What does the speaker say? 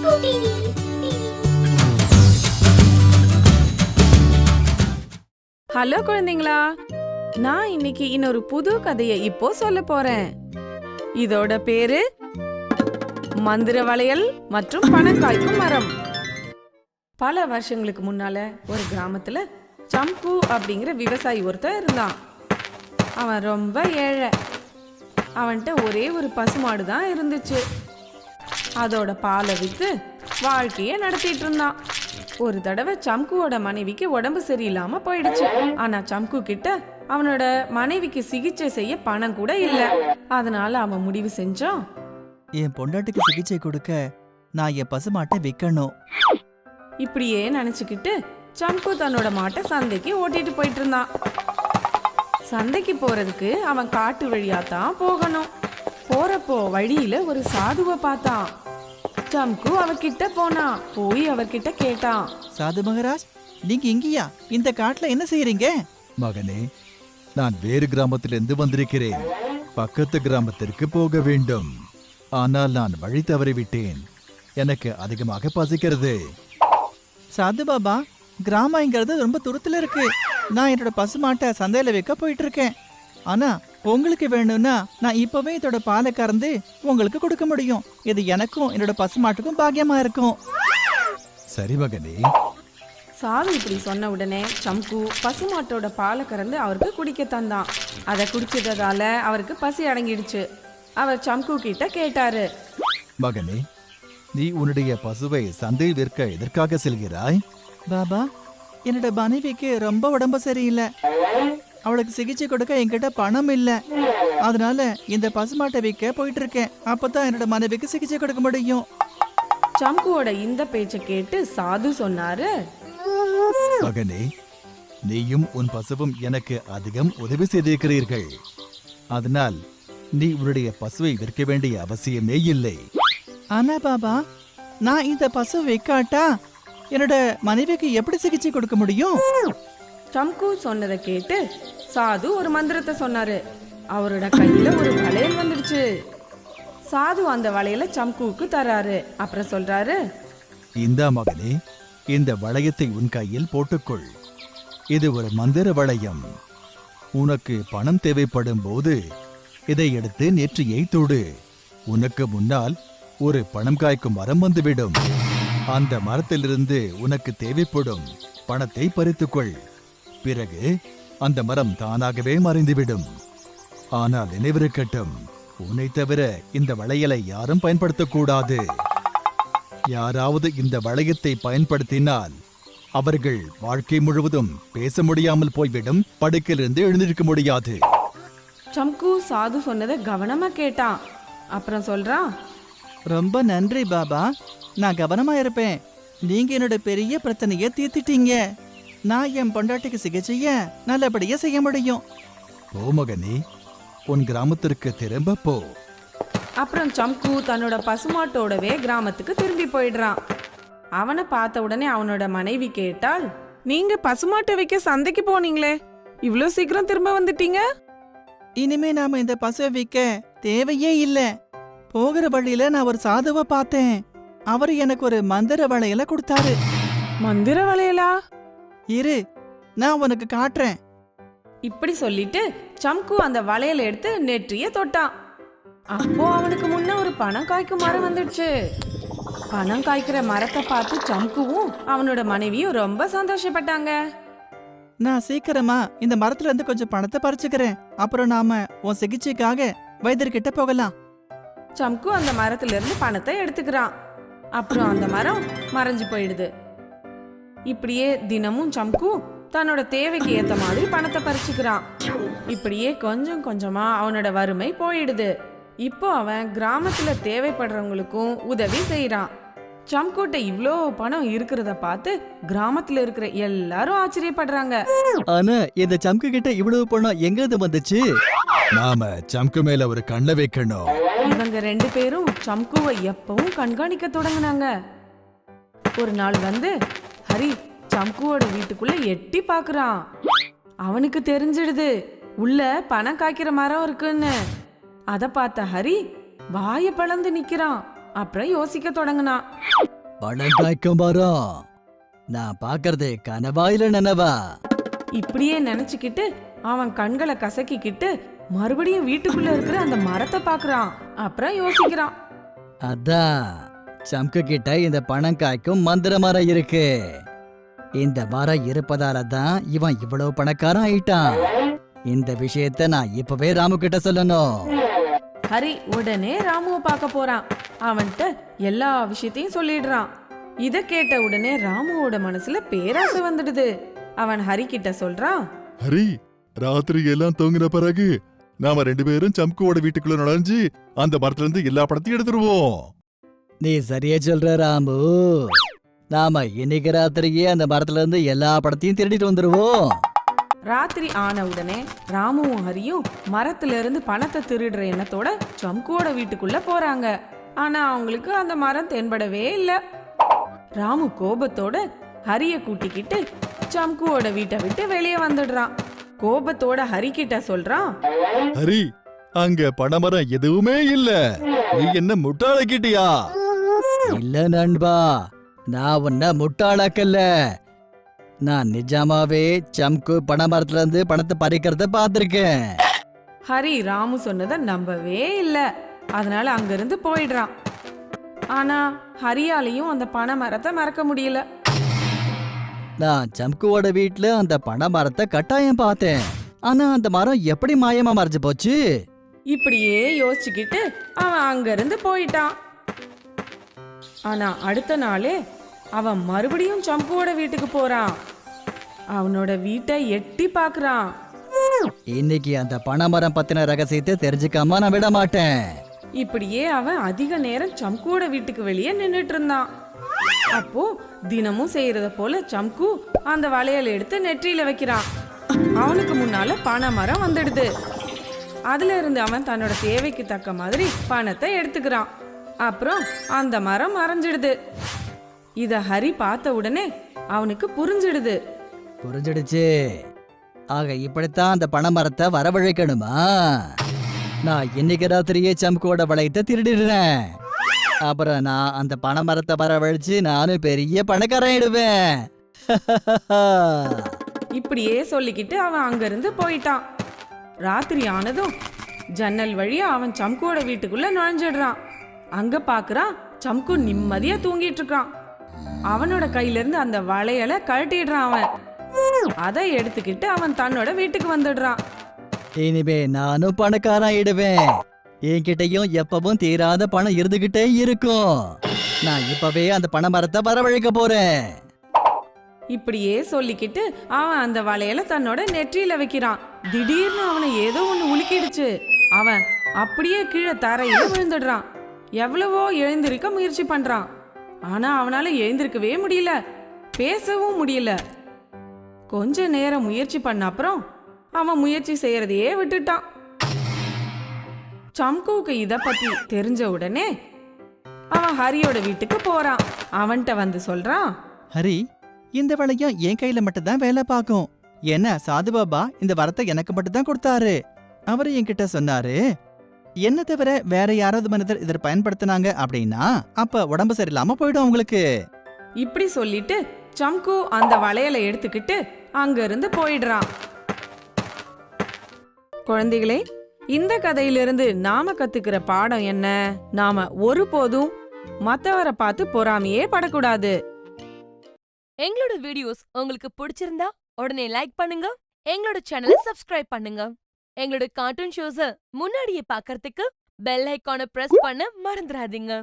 Hello குழந்தைங்களா, நான் இன்னைக்கு இன்னொரு புது கதையை இப்போ சொல்ல போறேன். இதோட பேரு மந்திர வளையல் மற்றும் பணம் காய்க்கும் மரம். பல வருஷங்களுக்கு முன்னால ஒரு கிராமத்துல சம்பு அப்படிங்கிற விவசாயி ஒருத்தன் இருந்தான். அவன் ரொம்ப ஏழை. அவன்கிட்ட ஒரே ஒரு பசுமாடு தான் இருந்துச்சு. அதோட பாலை வித்து வாழ்க்கைய நடத்திட்டு இருந்தான். ஒரு தடவை சம்குவோட மனைவிக்கு உடம்பு சரியில்லாம போயிடுச்சு. ஆனா சம்கு கிட்ட அவனோட மனைவிக்கு சிகிச்சை செய்ய பணம் கூட இல்ல. அதனால அவன் முடிவு செஞ்சான், என் பொண்டாட்டிக்கு சிகிச்சை கொடுக்க நான் என் பசுமாட்டை விற்கணும். இப்படியே நினைச்சுக்கிட்டு சம்கு தன்னோட மாட்டை சந்தைக்கு ஓட்டிட்டு போயிட்டு இருந்தான். சந்தைக்கு போறதுக்கு அவன் காட்டு வழியா தான் போகணும். போறப்போ வழியில ஒரு சாதுவை பார்த்தான். சம்கு அவர்கிட்ட போனான். போய் அவர்கிட்ட கேட்டான், சாது மகராஜ், நீங்க இங்கயா? இந்த காட்டுல என்ன செய்யறீங்க? மகனே, நான் வேறு கிராமத்திலிருந்து வந்திருக்கிறேன். பக்கத்து கிராமத்திற்கு போக வேண்டும். ஆனால் நான் வழி தவறிவிட்டேன். எனக்கு அதிகமாக பசிக்கிறது. சாது பாபா, கிராமங்கிறது ரொம்ப தூரத்துல இருக்கு. நான் என்னோட பசுமாட்டை சந்தையில வைக்க போயிட்டு இருக்கேன். ஆனா உங்களுக்கு வேணும்னா நான் இப்பவே இதோட பாலை கறந்து உங்களுக்கு கொடுக்க முடியும். இது எனக்கும் என்னோட பசுமாட்டுக்கும் பாக்கியமா இருக்கும். சரி மகனே. சாது இப்படி சொன்ன உடனே சம்கு பசுமாட்டோட பாலை கறந்து அவருக்கு குடிக்க தந்தான். அதை குடிச்சதால அவருக்கு பசி அடங்கிடுச்சு. அவர் சம்கு கிட்ட கேட்டாரு, மகனே, நீ உன்னுடைய பசுவை சந்தையில் விற்க எதற்காக செல்கிறாய்? பாபா, என்னோட மனைவிக்கு ரொம்ப உடம்பு சரியில்லை. அவளுக்கு சிகிச்சை கொடுக்க என்கிட்ட பணம் இல்ல. அதனால இந்த பசுமாட்டை விற்க போயிட்டு இருக்கேன். அப்பதான் என்னோட மனைவிக்கு சிகிச்சை கொடுக்க முடியும். சம்குவோட இந்த பேச்சை கேட்டு சாது சொன்னாரு, மகனே, நீயும் உன் பசுவும் எனக்கு அதிகம் உதவி செய்திருக்கிறீர்கள். அதனால் நீ உன்னுடைய பசுவை விற்க வேண்டிய அவசியமே இல்லை. ஆனா பாபா, நான் இந்த பசு விற்காட்டா என்னோட மனைவிக்கு எப்படி சிகிச்சை கொடுக்க முடியும்? சம்கு சொன்னதை கேட்டு சாது ஒரு மந்திரத்தை சொன்னாரு. அவரோட கையில ஒரு வளையல் வந்துடுச்சு. சாது அந்த வளையலை சம்குவுக்கு தராரு. அப்புறம் சொல்றாரு, இந்தா மகனே, இந்த வளையத்தை உன் கையில் போட்டுக்கொள். இது ஒரு மந்திர வளையம். உனக்கு பணம் தேவைப்படும் போது இதை எடுத்து நெற்றியை தொடு. உனக்கு முன்னால் ஒரு பணம் காய்க்கும் மரம் வந்துவிடும். அந்த மரத்திலிருந்து உனக்கு தேவைப்படும் பணத்தை பறித்துக்கொள். பிறகு அந்த மரம் தானாகவே மறைந்துவிடும். ஆனால் நினைவிருக்கட்டும், உன்னை தவிர இந்த வளையலை யாரும் பயன்படுத்தக்கூடாது. யாராவது இந்த வளையத்தை பயன்படுத்தினால் அவர்கள் வாழ்க்கை முழுவதும் பேச முடியாமல் போய்விடும். படுக்கையிலிருந்து எழுந்திருக்க முடியாது. சம்கு சாது சொன்னதை கவனமா கேட்டான். அப்புறம் சொல்றான், ரொம்ப நன்றி பாபா, நான் கவனமா இருப்பேன். நீங்க என்னோட பெரிய பிரச்சனையை தீர்த்திட்டீங்க. நான் என் பொண்டாட்டிக்கு சிகிச்சைய நல்லபடியா செய்ய முடியும். போ மகனே, உன் கிராமத்திற்கு திரும்ப போ. அப்புறம் சம்கு தன்னோட பசுமாட்டோடவே கிராமத்துக்கு திரும்பி போயிடுறான். அவனை பார்த்த உடனே அவனோட மனைவி கேட்டாள், நீங்க பசுமாட்டை வைக்க சந்தைக்கு போனீங்களே, இவ்ளோ சீக்கிரம் திரும்ப வந்துட்டீங்க? இனிமே நாம இந்த பசுவை விற்க தேவையே இல்ல. போகிற வழியில நான் ஒரு சாதுவை பார்த்தேன். அவர் எனக்கு ஒரு மந்திர வளையல கொடுத்தாரு. மந்திர வளையலா? இரு, நான் உனக்கு காட்டுறேன். இப்படி சொல்லிட்டு சம்கு அந்த வளையலை எடுத்து நெற்றிய தொட்டான். அப்போ அவனுக்கு முன்ன ஒரு பணம் காய்க்கும் மரம் வந்துடுச்சு. பணம் காய்க்கிற மரத்தை பார்த்து சம்குவும் அவனோட மனைவியும் ரொம்ப சந்தோஷப்பட்டாங்க. நான் சீக்கிரமா இந்த மரத்துல இருந்து கொஞ்சம் பணத்தை பறிச்சுக்கிறேன். அப்புறம் நாம உன் சிகிச்சைக்காக வைத்தியர்கிட்ட போகலாம். சம்கு அந்த மரத்துல இருந்து பணத்தை எடுத்துக்கிறான். அப்புறம் அந்த மரம் மறைஞ்சு போயிடுது. இப்படியே தினமும் சம்கு தன்னோட தேவைக்கு ஏத்த மாதிரி பணத்தை பறிச்சுக்கிறான். இப்படியே கொஞ்சம் கொஞ்சமா அவனோட வறுமை போயிடுது. இப்போ அவன் கிராமத்துல தேவைப்படுறவங்களுக்கும் உதவி செய்யறான். சம்குட்ட இவ்ளோ பணம் இருக்கிறத பார்த்து கிராமத்துல இருக்கிற எல்லாரும் ஆச்சரியப்படுறாங்க. ஆனா இந்த சம்கு கிட்ட இவ்வளவு பணம் எங்க வந்துச்சு? நாம சம்கு மேல ஒரு கண்ணை வைக்கணும். இவங்க ரெண்டு பேரும் சம்குவை எப்பவும் கண்காணிக்க தொடங்கினாங்க. ஒரு நாள் வந்து ஹரி சம்குவோட வீட்டுக்குள்ள எட்டி பாக்குறான். அவனுக்கு தெரிஞ்சிடுது உள்ள பணம் காய்க்கிற மரம் இருக்குன்னு. அத பார்த்த ஹரி வாய பழந்து நிக்கிறான். அப்புறம் யோசிக்க தொடங்கினான். பணம் காய்க்கும் மரம். நான் பாக்குறது கனவா இல்ல நனவா? இப்படியே நினைச்சுக்கிட்டு அவன் கண்களை கசக்கிக்கிட்டு மறுபடியும் வீட்டுக்குள்ள இருக்கிற அந்த மரத்தை பாக்குறான். அப்புறம் யோசிக்கிறான். அதான் சம்கு கிட்ட இந்த பணம் காய்க்கும் மந்திர மரம் இருக்கு. இந்த மரம் இருப்பதால தான் இவன் இவ்வளவு பணக்காரன் ஆயிட்டான். இந்த விஷயத்த நான் இப்பவே ராமு கிட்ட சொல்லணும். ஹரி உடனே ராமுவை பார்க்க போறான். அவன்கிட்ட எல்லா விஷயத்தையும் சொல்லிடுறான். இத கேட்ட உடனே ராமுவோட மனசுல பேராசை வந்துடுது. அவன் ஹரி கிட்ட சொல்றான். ஹரி, ராத்திரி எல்லாம் தூங்கின பிறகு நாம 2 பேரும் சம்குவோட வீட்டுக்குள்ள நுழைஞ்சு அந்த மரத்துல இருந்து எல்லா படத்தையும் எடுத்துருவோம். நீ சரியா சொல்ற ராமு. நாம இன்னைக்கு ராத்திரியே அந்த மரத்துல இருந்து எல்லா படத்தையும் திருடிட்டு வந்துருவோம். ராத்திரி ஆன உடனே ராமுவும் ஹரியும் மரத்துல இருந்து பணத்தை திருடுற எண்ணத்தோட சம்குவோட வீட்டுக்குள்ள போறாங்க. ஆனா அவங்களுக்கு அந்த மரம் தென்படவே இல்ல. ராமு கோபத்தோட ஹரிய கூட்டிக்கிட்டு சம்குவோட வீட்டை விட்டு வெளியே வந்துடுறான். கோபத்தோட ஹரி கிட்ட சொல்றான். ஹரி, அங்க பனைமரம் எதுவுமே இல்ல. நீ என்ன முட்டாளாக்கிட்டியா? இல்ல நண்பா, நான் உன்ன முட்டாளாக்கல்ல. நான் நிஜமாவே சம்கு பனை மரத்துல இருந்து பணத்தை பறிக்கிறத பாத்திருக்கேன். ஹரி ராமு சொன்னதை நம்பவே இல்ல. அதனால அங்கிருந்து போயிடுறான். ஆனா ஹரியாலையும் அந்த பனை மரத்தை மறக்க முடியல. நான் சம்குவோட வீட்ல அந்த பனை மரத்தை கட்டாயம் பார்த்தேன். ஆனா அந்த மரம் எப்படி மாயமா மறைஞ்சு போச்சு? இப்படியே யோசிச்சுக்கிட்டு அவன் அங்கிருந்து போயிட்டான். ஆனா அடுத்த நாளே அவன் மறுபடியும் சம்புவோட வீட்டுக்கு போறான். அவனோட வீட்டை எட்டி பாக்குறான். இன்னைக்கு அந்த பனை மரம் பத்தின ரகசியத்தை தெரிஞ்சுக்காம நான் விட மாட்டேன். இப்படியே அவன் அதிக நேரம் சம்குவோட வீட்டுக்கு வெளியே நின்னுட்டு இருந்தான். அப்போ தினமும் செய்யறத போல சம்கு அந்த வளையல் எடுத்து நெற்றியில வைக்கிறான். அவனுக்கு முன்னால பனை மரம் வந்துடுது. அதுல இருந்து அவன் தன்னோட தேவைக்கு தக்க மாதிரி பணத்தை எடுத்துக்கிறான். அப்புறம் அந்த மரம் மறைஞ்சிடுது. இத ஹரி பார்த்த உடனே அவனுக்கு புரிஞ்சிடுது. புரிஞ்சிடுச்சு. ஆக இப்படித்தான் அந்த பனை மரத்தை வரவழைக்கணுமா? நான் இன்னைக்கு ராத்திரியே சம்குவோட வளையத்தை திருடிடுறேன். அப்புறம் நான் அந்த பனை மரத்தை வரவழைச்சு நானும் பெரிய பணக்காரன் ஆயிடுவேன். இப்படியே சொல்லிக்கிட்டு அவன் அங்கிருந்து போயிட்டான். ராத்திரி ஆனதும் ஜன்னல் வழியா அவன் சம்குவோட வீட்டுக்குள்ள நுழைஞ்சிடுறான். அங்க பாக்குறான் சம்கு நிம்மதியா தூங்கிட்டு இருக்கான். அவனோட கையில இருந்து அந்த வளையலை கழட்டிடுறான். அவன் அதை எடுத்துக்கிட்டு அவன் தன்னோட வீட்டுக்கு வந்துடுறான். இனிமே நானும் பணக்காரன் ஆயிடுவேன். என்கிட்டயும் எப்பவும் தீராத பணம் இருந்துகிட்டே இருக்கும். நான் இப்பவே அந்த பனை மரத்தை வரவழைக்க போறேன். இப்படியே சொல்லிக்கிட்டு அவன் அந்த வளையலை தன்னோட நெற்றியில வைக்கிறான். திடீர்னு அவனை ஏதோ ஒண்ணு உலுக்கிடுச்சு. அவன் அப்படியே கீழே தரையில விழுந்துடுறான். எவ்வளவோ எழுந்திருக்க முயற்சி பண்றான். ஆனா அவனால எழுந்திருக்கவே முடியல, பேசவும் முடியல. கொஞ்ச நேரம் முயற்சி பண்ண அப்புறம் அவன் முயற்சி செய்யறதையே விட்டுட்டான். சம்குவுக்கு இத பத்தி தெரிஞ்ச உடனே அவன் ஹரியோட வீட்டுக்கு போறான். அவன்கிட்ட வந்து சொல்றான். ஹரி, இந்த வளையம் என் கையில மட்டும் தான் வேலை பார்க்கும். என்ன சாதுபாபா இந்த வரத்தை எனக்கு மட்டும் தான் கொடுத்தாரு. அவரு என்கிட்ட சொன்னாரு, என்ன தவிர வேற யாராவது மனிதர் இதை பயன்படுத்தினாங்க அப்படின்னா அப்ப உடம்பு சரியில்லாம போயிடும் உங்களுக்கு. இப்படி சொல்லிட்டு சம்கு அந்த வளையலை எடுத்துக்கிட்டு அங்க இருந்து போயிடுறான். குழந்தைகளே, இந்த கதையிலிருந்து நாம கத்துக்கிற பாடம் என்ன? நாம ஒருபோதும் மத்தவரை பார்த்து பொறாமையே படக்கூடாது. எங்களோட வீடியோஸ் உங்களுக்கு பிடிச்சிருந்தா உடனே லைக் பண்ணுங்க, எங்களோட சேனலை சப்ஸ்கிரைப் பண்ணுங்க. எங்களோட கார்ட்டூன் ஷோஸ முன்னாடியே பார்க்கறதுக்கு பெல் ஐகானை பிரஸ் பண்ண மறந்துடாதீங்க.